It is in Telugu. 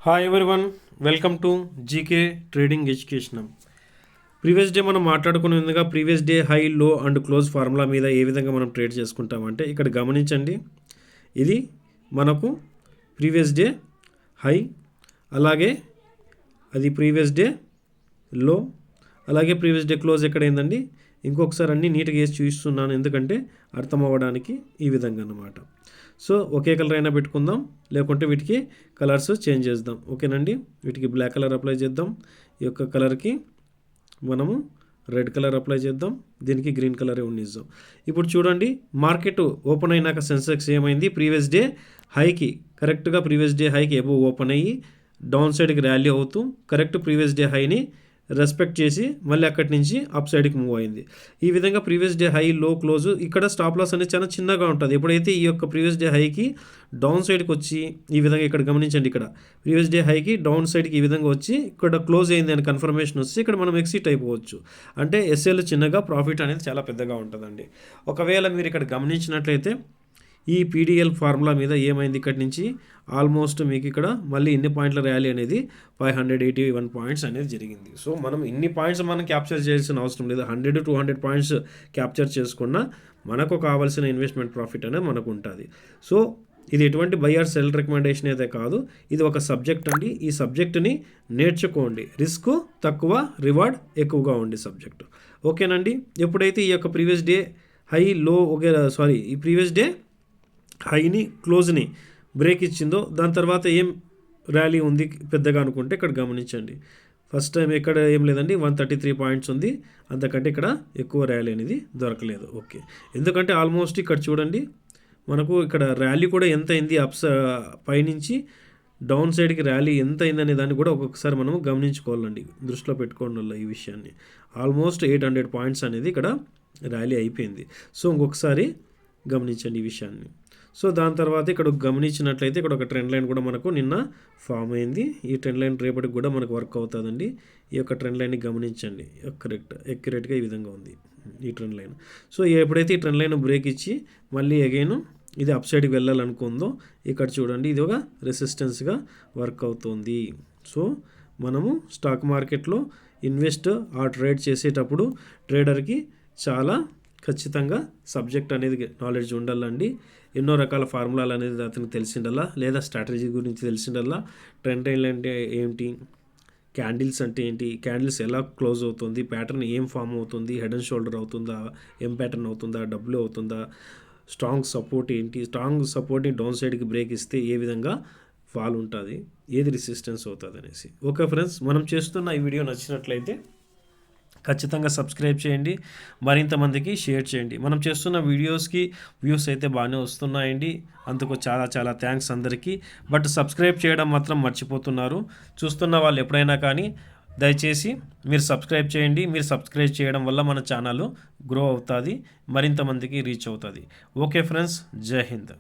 Hi everyone, welcome to GK trading education. Previous day మనం మాట్లాడుకునేందుగా ప్రీవియస్ డే హై, లో అండ్ క్లోజ్ ఫార్ములా మీద ఏ విధంగా మనం ట్రేడ్ చేసుకుంటామంటే ఇక్కడ గమనించండి. ఇది మనకు ప్రీవియస్ డే హై, అలాగే అది ప్రీవియస్ డే లో, అలాగే ప్రీవియస్ డే క్లోజ్ ఎక్కడైందండి. ఇంకొకసారి అన్నీ నీట్గా వేసి చూపిస్తున్నాను, ఎందుకంటే అర్థం అవ్వడానికి ఈ విధంగా అన్నమాట. సో ఒకే కలర్ అయినా పెట్టుకుందాం, లేకుంటే వీటికి కలర్స్ చేంజ్ చేద్దాం. ఓకేనండి, వీటికి బ్లాక్ కలర్ అప్లై చేద్దాం, ఈ యొక్క కలర్కి మనము రెడ్ కలర్ అప్లై చేద్దాం, దీనికి గ్రీన్ కలరే ఉండిద్దాం. ఇప్పుడు చూడండి, మార్కెట్ ఓపెన్ అయినాక సెన్సెక్స్ ఏమైంది, ప్రీవియస్ డే హైకి కరెక్ట్గా ప్రీవియస్ డే హైకి ఎబో ఓపెన్ అయ్యి డౌన్ సైడ్కి ర్యాలీ అవుతూ కరెక్ట్ ప్రీవియస్ డే హైని రెస్పెక్ట్ చేసి మళ్ళీ అక్కడి నుంచి అప్ సైడ్కి మూవ్ అయింది. ఈ విధంగా ప్రీవియస్ డే హై, లో, క్లోజ్ ఇక్కడ స్టాప్ లాస్ అనేది చాలా చిన్నగా ఉంటుంది. ఎప్పుడైతే ఈ యొక్క ప్రీవియస్ డే హైకి డౌన్ సైడ్కి వచ్చి ఈ విధంగా ఇక్కడ గమనించండి, ఇక్కడ ప్రీవియస్ డే హైకి డౌన్ సైడ్కి ఈ విధంగా వచ్చి ఇక్కడ క్లోజ్ అయింది అని కన్ఫర్మేషన్ వస్తే ఇక్కడ మనం ఎక్సిట్ అయిపోవచ్చు. అంటే ఎస్ఎల్ చిన్నగా, ప్రాఫిట్ అనేది చాలా పెద్దగా ఉంటుందండి. ఒకవేళ మీరు ఇక్కడ గమనించినట్లయితే ఈ పీడిఎల్ ఫార్ములా మీద ఏమైంది, ఇక్కడి నుంచి ఆల్మోస్ట్ మీకు ఇక్కడ మళ్ళీ ఇన్ని పాయింట్ల ర్యాలీ అనేది 581 పాయింట్స్ అనేది జరిగింది. సో మనం ఇన్ని పాయింట్స్ మనం క్యాప్చర్ చేయాల్సిన అవసరం లేదు. 100 to 200 పాయింట్స్ క్యాప్చర్ చేసుకున్నా మనకు కావాల్సిన ఇన్వెస్ట్మెంట్ ప్రాఫిట్ అనేది మనకు ఉంటుంది. సో ఇది ఎటువంటి బయర్ సెల్ రికమెండేషన్ అయితే కాదు, ఇది ఒక సబ్జెక్ట్ అండి. ఈ సబ్జెక్టుని నేర్చుకోండి, రిస్క్ తక్కువ, రివార్డ్ ఎక్కువగా ఉండే సబ్జెక్టు. ఓకేనండి, ఎప్పుడైతే ఈ యొక్క ప్రీవియస్ డే హై, లో, ఈ ప్రీవియస్ డే హైని, క్లోజ్ని బ్రేక్ ఇచ్చిందో దాని తర్వాత ఏం ర్యాలీ ఉంది పెద్దగా అనుకుంటే ఇక్కడ గమనించండి. ఫస్ట్ టైం ఇక్కడ ఏం లేదండి, 133 పాయింట్స్ ఉంది, అంతకంటే ఇక్కడ ఎక్కువ ర్యాలీ అనేది దొరకలేదు. ఓకే, ఎందుకంటే ఆల్మోస్ట్ ఇక్కడ చూడండి మనకు ఇక్కడ ర్యాలీ కూడా ఎంత అయింది, పైనుంచి డౌన్ సైడ్కి ర్యాలీ ఎంత అయిందనే దాన్ని కూడా ఒక్కొక్కసారి మనం గమనించుకోవాలండి, దృష్టిలో పెట్టుకోవడం వల్ల ఈ విషయాన్ని. ఆల్మోస్ట్ 800 పాయింట్స్ అనేది ఇక్కడ ర్యాలీ అయిపోయింది. సో ఇంకొకసారి గమనించండి ఈ విషయాన్ని. సో దాని తర్వాత ఇక్కడ గమనించినట్లయితే ఇక్కడ ఒక ట్రెండ్ లైన్ కూడా మనకు నిన్న ఫామ్ అయింది. ఈ ట్రెండ్ లైన్ రేపటికి కూడా మనకు వర్క్ అవుతుందండి. ఈ యొక్క ట్రెండ్ లైన్ని గమనించండి, ఎక్యురేట్గా ఈ విధంగా ఉంది ఈ ట్రెండ్ లైన్. సో ఎప్పుడైతే ఈ ట్రెండ్ లైన్ బ్రేక్ ఇచ్చి మళ్ళీ అగైన్ ఇది అప్ సైడ్కి వెళ్ళాలనుకుందో ఇక్కడ చూడండి, ఇది ఒక రెసిస్టెన్స్గా వర్క్ అవుతుంది. సో మనము స్టాక్ మార్కెట్లో ఇన్వెస్ట్ ట్రేడ్ చేసేటప్పుడు ట్రేడర్కి చాలా ఖచ్చితంగా సబ్జెక్ట్ అనేది నాలెడ్జ్ ఉండాలండి. ఎన్నో రకాల ఫార్ములాలు అనేది అతనికి తెలిసిండల్లా, లేదా స్ట్రాటజీ గురించి తెలిసిండల్లా, ట్రెండ్ లైన్ అంటే ఏంటి, క్యాండిల్స్ అంటే ఏంటి, క్యాండిల్స్ ఎలా క్లోజ్ అవుతుంది, ప్యాటర్న్ ఏం ఫామ్ అవుతుంది, హెడ్ అండ్ షోల్డర్ అవుతుందా, ఎం ప్యాటర్న్ అవుతుందా, డబ్ల్యూ అవుతుందా, స్ట్రాంగ్ సపోర్ట్ ఏంటి, స్ట్రాంగ్ సపోర్ట్ని డౌన్ సైడ్కి బ్రేక్ ఇస్తే ఏ విధంగా ఫాల్ ఉంటుంది, ఏది రెసిస్టెన్స్ అవుతుంది అనేసి. ఓకే ఫ్రెండ్స్, మనం చేస్తున్న ఈ వీడియో నచ్చినట్లయితే ఖచ్చితంగా సబ్స్క్రైబ్ చేయండి, మరింత మందికి షేర్ చేయండి. మనం చేస్తున్న వీడియోస్కి వ్యూస్ అయితే బాగానే వస్తున్నాయండి, అందుకు చాలా చాలా థ్యాంక్స్ అందరికీ. బట్ సబ్స్క్రైబ్ చేయడం మాత్రం మర్చిపోతున్నారు. చూస్తున్న వాళ్ళు ఎప్పుడైనా కానీ దయచేసి మీరు సబ్స్క్రైబ్ చేయండి. మీరు సబ్స్క్రైబ్ చేయడం వల్ల మన ఛానల్ గ్రో అవుతుంది, మరింత మందికి రీచ్ అవుతుంది. ఓకే ఫ్రెండ్స్, జై హింద్.